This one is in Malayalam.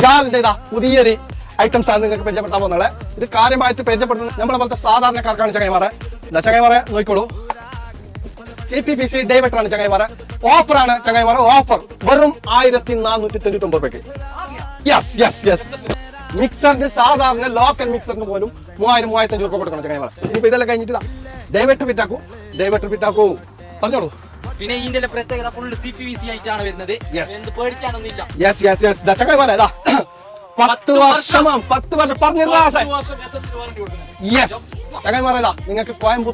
ജാലിന്റെ ഇതാ പുതിയൊരു ഐറ്റംസ് ആണ് നിങ്ങൾക്ക് പരിചയപ്പെട്ടാൻ പോകുന്നത്. ഇത് കാര്യമായിട്ട് പരിചയപ്പെടുന്നത് നമ്മളെ പോലത്തെ സാധാരണക്കാർക്കാണ് ചങ്ങായിമാരെ. ചങ്ങായിമാരെ നോക്കിക്കോളൂ, CPVC ഡൈവേറ്റർ ആണ് ചങ്ങായിമാരെ. ഓഫറാണ് ചങ്ങായിമാരെ, ഓഫർ വെറും 1499 രൂപയ്ക്ക്. Yes yes yes. മിക്സറിന് സാധാരണ ലോക്കൽ മിക്സറിന് പോലും 3000-3500 രൂപ കൊടുക്കണം ചങ്ങായിമാരെ. ഇനിയിപ്പോ ഇതെല്ലാം കഴിഞ്ഞിട്ട് ഡൈവേറ്റർ ഫിറ്റാക്കൂ പറഞ്ഞോളൂ. പിന്നെ ഇതിന്റെ പ്രത്യേകത ഫുള്ള് CPVC ആയിട്ടാണ് വരുന്നത്. പേടിക്കാനൊന്നുമില്ല. Yes yes yes. ചങ്ങായിമാരെ 10 വർഷം പറഞ്ഞിരുന്ന യെസ് ചങ്ങായിമാരെ, നിങ്ങൾക്ക് കോയമ്പത്തൂർ